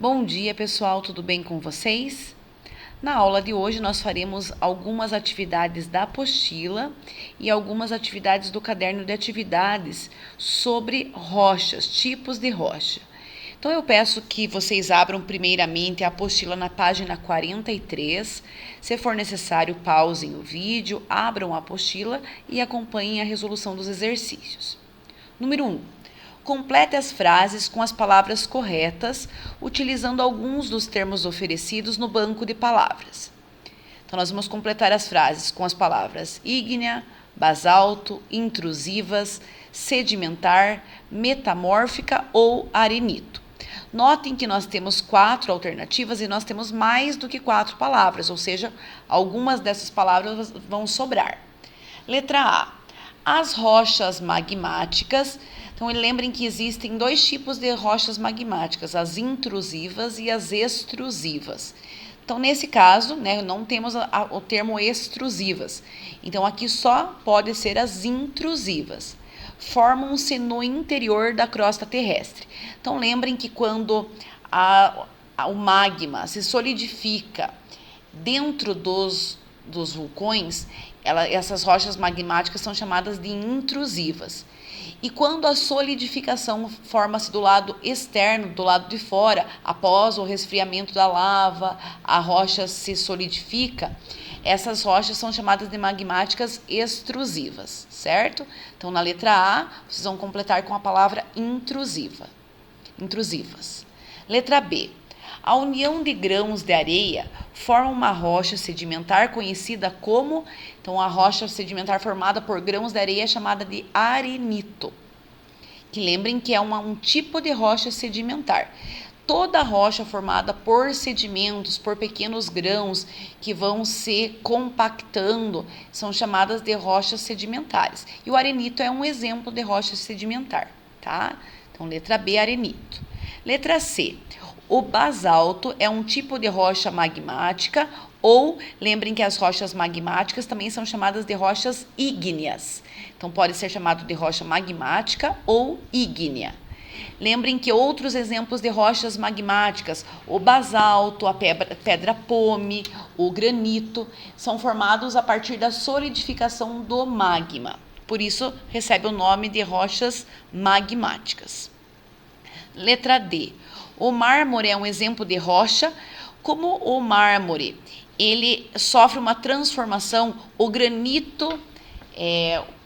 Bom dia, pessoal, tudo bem com vocês? Na aula de hoje nós faremos algumas atividades da apostila e algumas atividades do caderno de atividades sobre rochas, tipos de rocha. Então eu peço que vocês abram primeiramente a apostila na página 43. Se for necessário, pausem o vídeo, abram a apostila e acompanhem a resolução dos exercícios. Número 1. Complete as frases com as palavras corretas, utilizando alguns dos termos oferecidos no banco de palavras. Então, nós vamos completar as frases com as palavras ígnea, basalto, intrusivas, sedimentar, metamórfica ou arenito. Notem que nós temos 4 alternativas e nós temos mais do que 4 palavras, ou seja, algumas dessas palavras vão sobrar. Letra A. As rochas magmáticas. Então, lembrem que existem 2 tipos de rochas magmáticas, as intrusivas e as extrusivas. Então, nesse caso, não temos o termo extrusivas. Então, aqui só pode ser as intrusivas. Formam-se no interior da crosta terrestre. Então, lembrem que quando o magma se solidifica dentro dos vulcões, essas rochas magmáticas são chamadas de intrusivas. E quando a solidificação forma-se do lado externo, do lado de fora, após o resfriamento da lava, a rocha se solidifica, essas rochas são chamadas de magmáticas extrusivas, certo? Então, na letra A, vocês vão completar com a palavra intrusivas. Letra B. A união de grãos de areia forma uma rocha sedimentar conhecida como... Então, a rocha sedimentar formada por grãos de areia é chamada de arenito. Que lembrem que é um tipo de rocha sedimentar. Toda rocha formada por sedimentos, por pequenos grãos que vão se compactando, são chamadas de rochas sedimentares. E o arenito é um exemplo de rocha sedimentar, tá? Então, letra B, arenito. Letra C. O basalto é um tipo de rocha magmática ou, lembrem que as rochas magmáticas também são chamadas de rochas ígneas. Então, pode ser chamado de rocha magmática ou ígnea. Lembrem que outros exemplos de rochas magmáticas, o basalto, a pedra pome, o granito, são formados a partir da solidificação do magma. Por isso, recebe o nome de rochas magmáticas. Letra D. O mármore é um exemplo de rocha. Como o mármore, ele sofre uma transformação, o granito,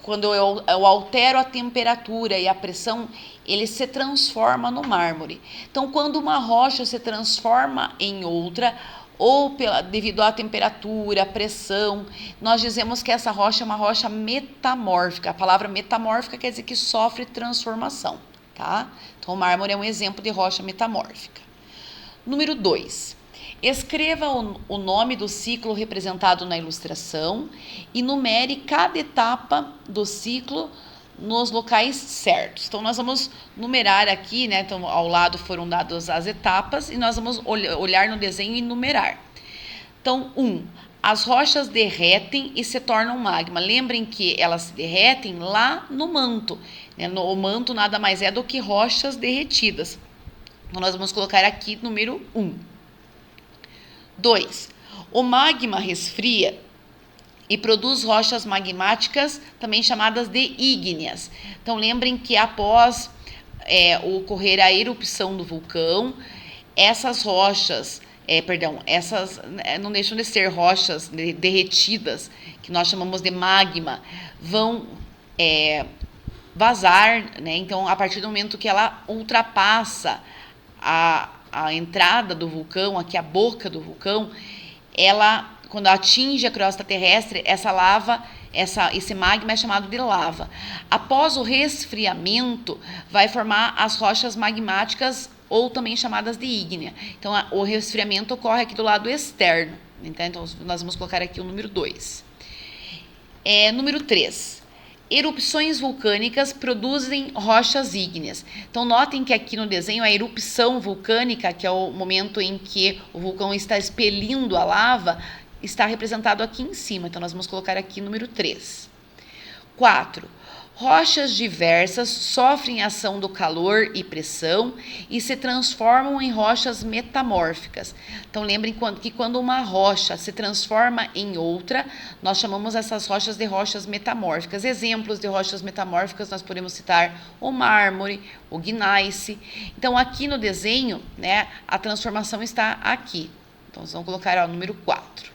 quando eu altero a temperatura e a pressão, ele se transforma no mármore. Então, quando uma rocha se transforma em outra, ou devido à temperatura, à pressão, nós dizemos que essa rocha é uma rocha metamórfica. A palavra metamórfica quer dizer que sofre transformação, tá? Então, o mármore é um exemplo de rocha metamórfica. Número 2. Escreva o nome do ciclo representado na ilustração e numere cada etapa do ciclo nos locais certos. Então, nós vamos numerar aqui, Então, ao lado foram dadas as etapas e nós vamos olhar no desenho e numerar. Então, 1. As rochas derretem e se tornam magma. Lembrem que elas se derretem lá no manto. O manto nada mais é do que rochas derretidas. Então, nós vamos colocar aqui número 1. 2. O magma resfria e produz rochas magmáticas, também chamadas de ígneas. Então, lembrem que após ocorrer a erupção do vulcão, essas rochas... essas não deixam de ser rochas derretidas, que nós chamamos de magma, vão vazar, Então, a partir do momento que ela ultrapassa a entrada do vulcão, aqui a boca do vulcão, quando atinge a crosta terrestre, essa lava, esse magma é chamado de lava. Após o resfriamento, vai formar as rochas magmáticas, ou também chamadas de ígnea. Então, o resfriamento ocorre aqui do lado externo. Então, nós vamos colocar aqui o número 2. Número 3. Erupções vulcânicas produzem rochas ígneas. Então, notem que aqui no desenho, a erupção vulcânica, que é o momento em que o vulcão está expelindo a lava, está representado aqui em cima. Então, nós vamos colocar aqui número 3. 4. Rochas diversas sofrem ação do calor e pressão e se transformam em rochas metamórficas. Então, lembrem que quando uma rocha se transforma em outra, nós chamamos essas rochas de rochas metamórficas. Exemplos de rochas metamórficas, nós podemos citar o mármore, o gneiss. Então, aqui no desenho, né, a transformação está aqui. Então, vamos colocar o número 4.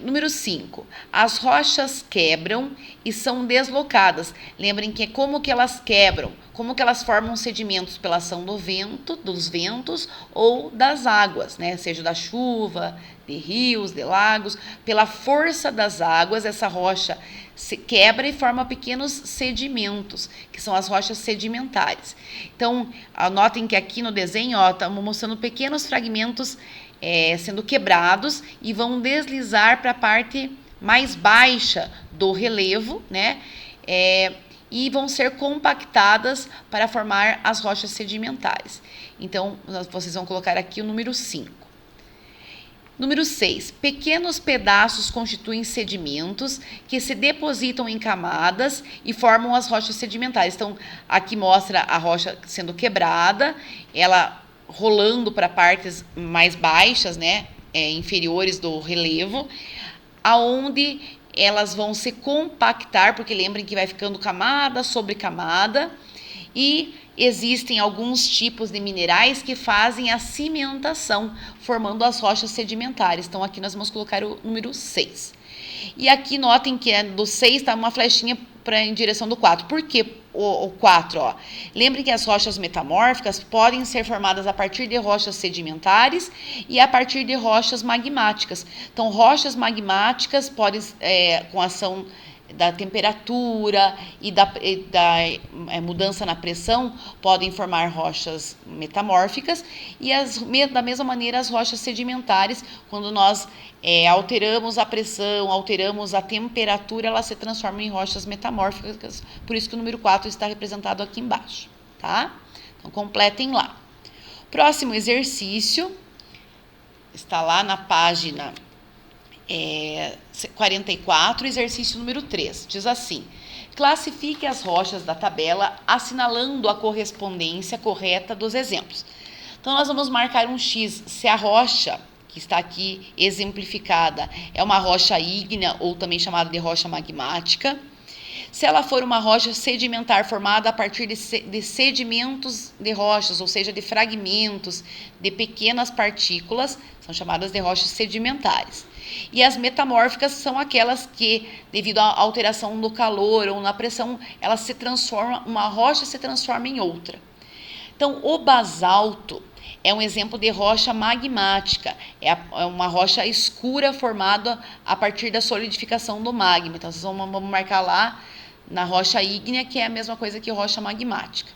Número 5, as rochas quebram e são deslocadas. Lembrem que como que elas quebram, como que elas formam sedimentos pela ação do vento, dos ventos ou das águas, né? Seja da chuva, de rios, de lagos. Pela força das águas, essa rocha se quebra e forma pequenos sedimentos, que são as rochas sedimentares. Então, anotem que aqui no desenho, estamos mostrando pequenos fragmentos sendo quebrados e vão deslizar para a parte mais baixa do relevo, né? E vão ser compactadas para formar as rochas sedimentares. Então, vocês vão colocar aqui o número 5. Número 6. Pequenos pedaços constituem sedimentos que se depositam em camadas e formam as rochas sedimentares. Então, aqui mostra a rocha sendo quebrada, ela rolando para partes mais baixas, né, inferiores do relevo, aonde elas vão se compactar, porque lembrem que vai ficando camada sobre camada, e existem alguns tipos de minerais que fazem a cimentação, formando as rochas sedimentares. Então, aqui nós vamos colocar o número 6. E aqui notem que do 6 está uma flechinha em direção do 4. Por que o 4? Lembrem que as rochas metamórficas podem ser formadas a partir de rochas sedimentares e a partir de rochas magmáticas. Então, rochas magmáticas podem, com ação da temperatura e da mudança na pressão, podem formar rochas metamórficas, e da mesma maneira as rochas sedimentares, quando nós alteramos a pressão, alteramos a temperatura, elas se transformam em rochas metamórficas, por isso que o número 4 está representado aqui embaixo, tá? Então, completem lá. Próximo exercício, está lá na página 44, exercício número 3, diz assim: classifique as rochas da tabela assinalando a correspondência correta dos exemplos. Então, nós vamos marcar um X se a rocha que está aqui exemplificada é uma rocha ígnea, ou também chamada de rocha magmática. Se ela for uma rocha sedimentar formada a partir de sedimentos de rochas, ou seja, de fragmentos de pequenas partículas, são chamadas de rochas sedimentares. E as metamórficas são aquelas que, devido à alteração do calor ou na pressão, elas se transformam, uma rocha se transforma em outra. Então, o basalto é um exemplo de rocha magmática, é uma rocha escura formada a partir da solidificação do magma. Então, vocês vão marcar lá na rocha ígnea, que é a mesma coisa que rocha magmática.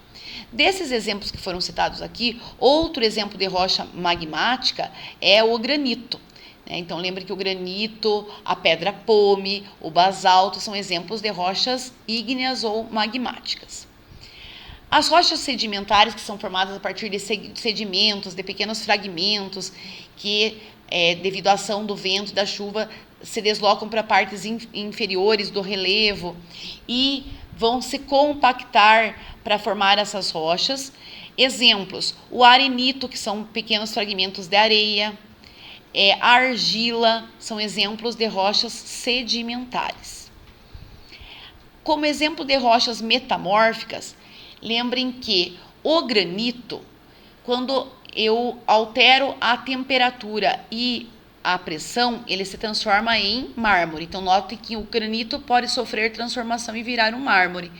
Desses exemplos que foram citados aqui, outro exemplo de rocha magmática é o granito. Então, lembre que o granito, a pedra pome, o basalto são exemplos de rochas ígneas ou magmáticas. As rochas sedimentares, que são formadas a partir de sedimentos, de pequenos fragmentos, que, devido à ação do vento e da chuva, se deslocam para partes inferiores do relevo e vão se compactar para formar essas rochas. Exemplos: o arenito, que são pequenos fragmentos de areia, a argila, são exemplos de rochas sedimentares. Como exemplo de rochas metamórficas, lembrem que o granito, quando eu altero a temperatura e a pressão, ele se transforma em mármore. Então, note que o granito pode sofrer transformação e virar um mármore.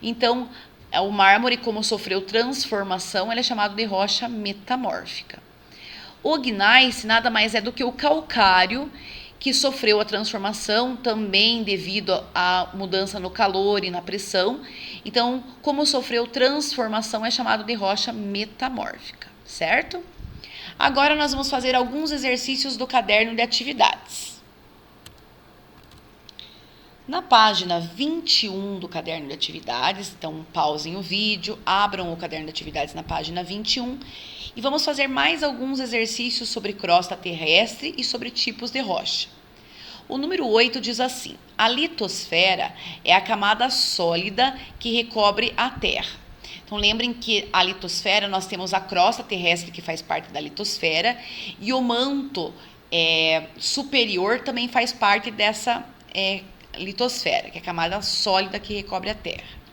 Então, o mármore, como sofreu transformação, ele é chamado de rocha metamórfica. O gneiss nada mais é do que o calcário, que sofreu a transformação também devido à mudança no calor e na pressão. Então, como sofreu transformação, é chamado de rocha metamórfica, certo? Agora nós vamos fazer alguns exercícios do caderno de atividades. Na página 21 do caderno de atividades, então pausem o vídeo, abram o caderno de atividades na página 21 e vamos fazer mais alguns exercícios sobre crosta terrestre e sobre tipos de rocha. O número 8 diz assim: a litosfera é a camada sólida que recobre a Terra. Então, lembrem que a litosfera, nós temos a crosta terrestre, que faz parte da litosfera, e o manto superior também faz parte dessa litosfera, que é a camada sólida que recobre a Terra.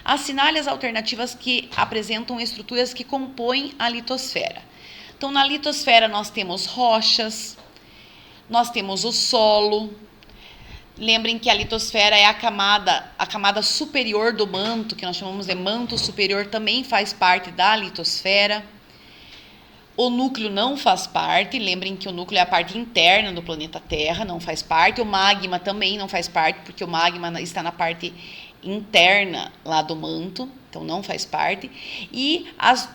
Assinale as alternativas que apresentam estruturas que compõem a litosfera. Então, na litosfera nós temos rochas, nós temos o solo. Lembrem que a litosfera é a camada superior do manto, que nós chamamos de manto superior, também faz parte da litosfera. O núcleo não faz parte, lembrem que o núcleo é a parte interna do planeta Terra, não faz parte. O magma também não faz parte, porque o magma está na parte interna lá do manto, então não faz parte. E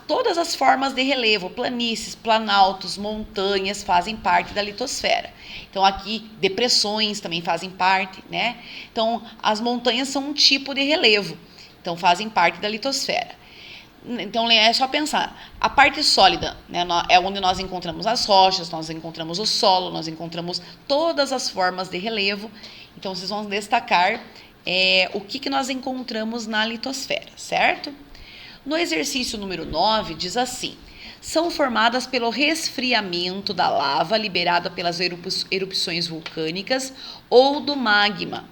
todas as formas de relevo, planícies, planaltos, montanhas, fazem parte da litosfera. Então aqui depressões também fazem parte, né? Então as montanhas são um tipo de relevo, então fazem parte da litosfera. Então é só pensar, a parte sólida, né, é onde nós encontramos as rochas, nós encontramos o solo, nós encontramos todas as formas de relevo. Então vocês vão destacar o que nós encontramos na litosfera, certo? No exercício número 9, diz assim: são formadas pelo resfriamento da lava liberada pelas erupções vulcânicas ou do magma,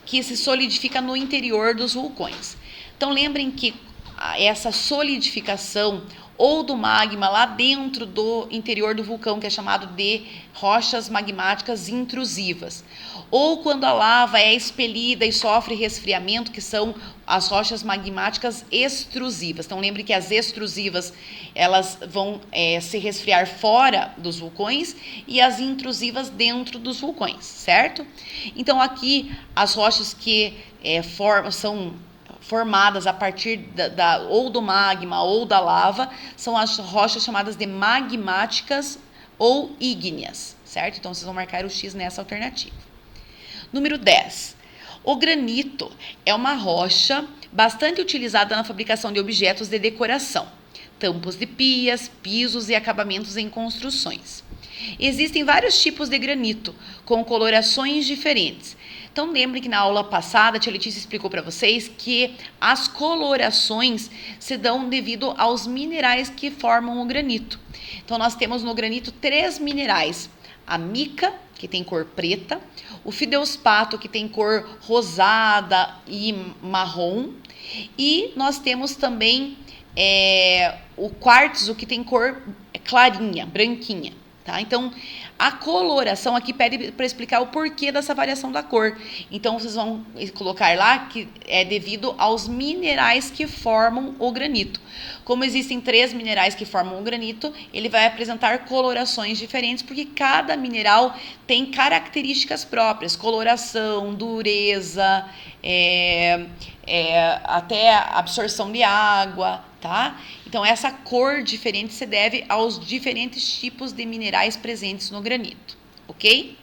que se solidifica no interior dos vulcões. Então, lembrem que essa solidificação ou do magma lá dentro do interior do vulcão, que é chamado de rochas magmáticas intrusivas, ou quando a lava é expelida e sofre resfriamento, que são as rochas magmáticas extrusivas. Então, lembre que as extrusivas, elas vão se resfriar fora dos vulcões e as intrusivas dentro dos vulcões, certo? Então, aqui, as rochas que são formadas a partir ou do magma ou da lava, são as rochas chamadas de magmáticas ou ígneas, certo? Então, vocês vão marcar o X nessa alternativa. Número 10. O granito é uma rocha bastante utilizada na fabricação de objetos de decoração, tampos de pias, pisos e acabamentos em construções. Existem vários tipos de granito, com colorações diferentes. Então, lembrem que na aula passada, a tia Letícia explicou para vocês que as colorações se dão devido aos minerais que formam o granito. Então, nós temos no granito 3 minerais: a mica, que tem cor preta, o feldespato, que tem cor rosada e marrom, e nós temos também o quartzo, que tem cor clarinha, branquinha. Tá? Então, a coloração aqui pede para explicar o porquê dessa variação da cor. Então, vocês vão colocar lá que é devido aos minerais que formam o granito. Como existem 3 minerais que formam o granito, ele vai apresentar colorações diferentes, porque cada mineral tem características próprias: coloração, dureza, até absorção de água, tá? Então, essa cor diferente se deve aos diferentes tipos de minerais presentes no granito, ok?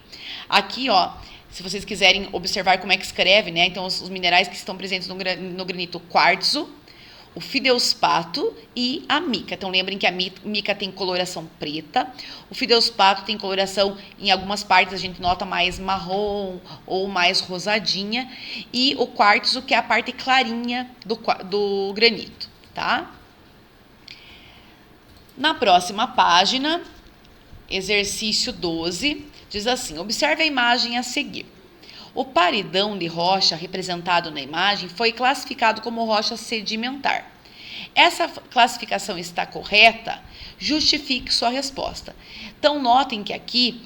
Aqui, ó, se vocês quiserem observar como é que escreve, né? Então, os minerais que estão presentes no granito: o quartzo, o feldespato e a mica. Então, lembrem que a mica tem coloração preta, o feldespato tem coloração, em algumas partes a gente nota mais marrom ou mais rosadinha, e o quartzo, que é a parte clarinha do granito, tá? Na próxima página, exercício 12, diz assim: observe a imagem a seguir. O paredão de rocha representado na imagem foi classificado como rocha sedimentar. Essa classificação está correta? Justifique sua resposta. Então, notem que aqui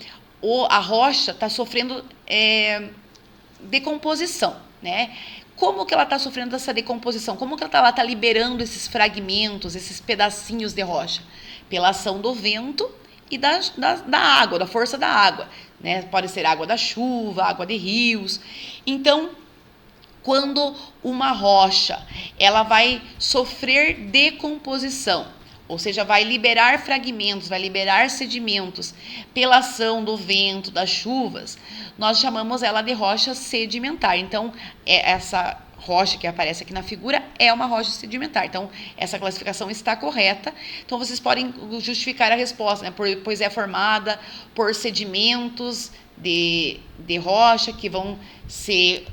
a rocha está sofrendo decomposição, né? Como que ela está sofrendo essa decomposição? Como que ela está liberando esses fragmentos, esses pedacinhos de rocha? Pela ação do vento e da água, da força da água, né? Pode ser água da chuva, água de rios. Então, quando uma rocha ela vai sofrer decomposição, ou seja, vai liberar fragmentos, vai liberar sedimentos pela ação do vento, das chuvas, nós chamamos ela de rocha sedimentar. Então, essa rocha que aparece aqui na figura é uma rocha sedimentar. Então, essa classificação está correta. Então, vocês podem justificar a resposta, né? Pois é formada por sedimentos de rocha que vão se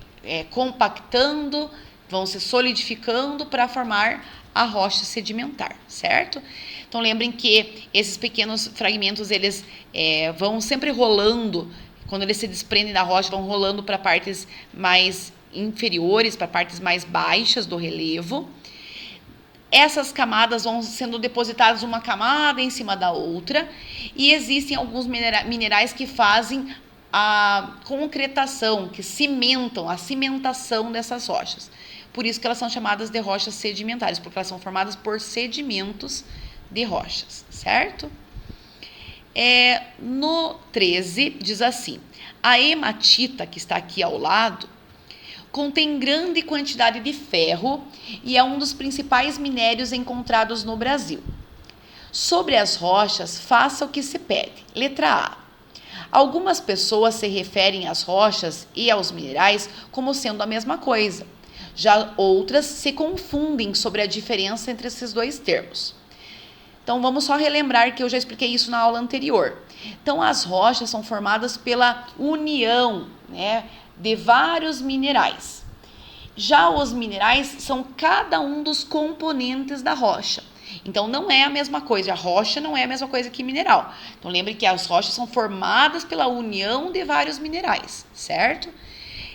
compactando, vão se solidificando para formar a rocha sedimentar, certo? Então, lembrem que esses pequenos fragmentos, eles vão sempre rolando, quando eles se desprendem da rocha, vão rolando para partes mais inferiores, para partes mais baixas do relevo. Essas camadas vão sendo depositadas uma camada em cima da outra, e existem alguns minerais que fazem a concretação, que cimentam, a cimentação dessas rochas. Por isso que elas são chamadas de rochas sedimentares, porque elas são formadas por sedimentos de rochas, certo? No 13, diz assim: a hematita, que está aqui ao lado, contém grande quantidade de ferro e é um dos principais minérios encontrados no Brasil. Sobre as rochas, faça o que se pede. Letra A. Algumas pessoas se referem às rochas e aos minerais como sendo a mesma coisa. Já outras se confundem sobre a diferença entre esses dois termos. Então, vamos só relembrar que eu já expliquei isso na aula anterior. Então, as rochas são formadas pela união, né, de vários minerais. Já os minerais são cada um dos componentes da rocha. Então, não é a mesma coisa. A rocha não é a mesma coisa que mineral. Então, lembre que as rochas são formadas pela união de vários minerais, certo?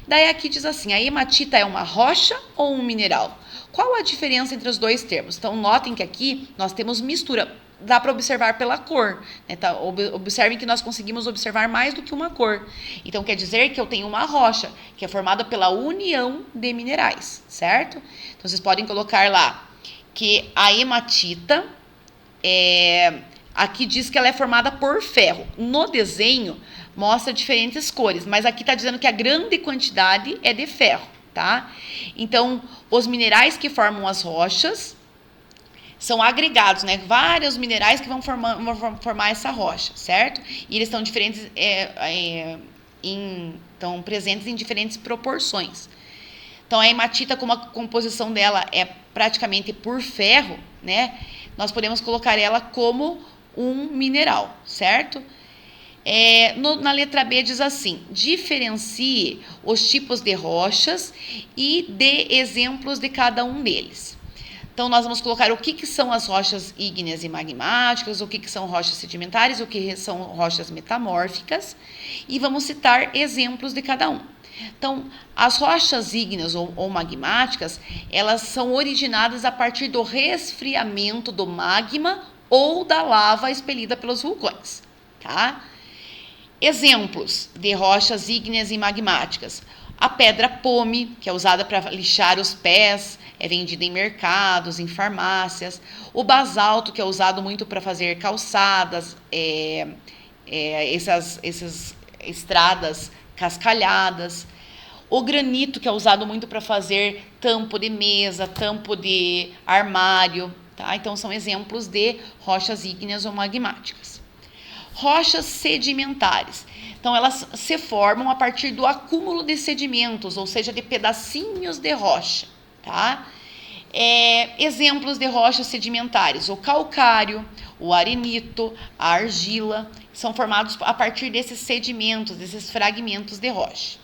Daí aqui diz assim: a hematita é uma rocha ou um mineral? Qual a diferença entre os dois termos? Então, notem que aqui nós temos mistura. Dá para observar pela cor, né? Tá? Observem que nós conseguimos observar mais do que uma cor. Então, quer dizer que eu tenho uma rocha, que é formada pela união de minerais, certo? Então, vocês podem colocar lá que a hematita, aqui diz que ela é formada por ferro. No desenho, mostra diferentes cores, mas aqui está dizendo que a grande quantidade é de ferro, tá? Então, os minerais que formam as rochas são agregados, né? Vários minerais que vão formar essa rocha, certo? E eles estão diferentes, estão presentes em diferentes proporções. Então, a hematita, como a composição dela é praticamente por ferro, né? Nós podemos colocar ela como um mineral, certo? Na letra B diz assim: diferencie os tipos de rochas e dê exemplos de cada um deles. Então, nós vamos colocar o que são as rochas ígneas e magmáticas, o que são rochas sedimentares, o que são rochas metamórficas, e vamos citar exemplos de cada um. Então, as rochas ígneas ou magmáticas, elas são originadas a partir do resfriamento do magma ou da lava expelida pelos vulcões, tá? Exemplos de rochas ígneas e magmáticas: a pedra pome, que é usada para lixar os pés, é vendida em mercados, em farmácias. O basalto, que é usado muito para fazer calçadas, essas estradas cascalhadas. O granito, que é usado muito para fazer tampo de mesa, tampo de armário, tá? Então, são exemplos de rochas ígneas ou magmáticas. Rochas sedimentares. Então, elas se formam a partir do acúmulo de sedimentos, ou seja, de pedacinhos de rocha, tá? Exemplos de rochas sedimentares: o calcário, o arenito, a argila, são formados a partir desses sedimentos, desses fragmentos de rocha.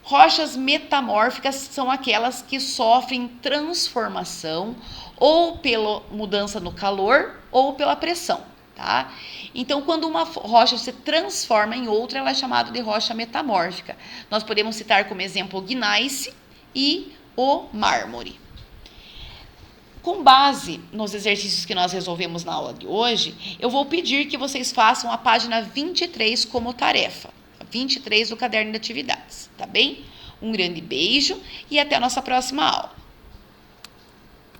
Rochas metamórficas são aquelas que sofrem transformação ou pela mudança no calor ou pela pressão, tá? Então, quando uma rocha se transforma em outra, ela é chamada de rocha metamórfica. Nós podemos citar como exemplo o gneiss e o mármore. Com base nos exercícios que nós resolvemos na aula de hoje, eu vou pedir que vocês façam a página 23 como tarefa. 23 do caderno de atividades, tá bem? Um grande beijo e até a nossa próxima aula.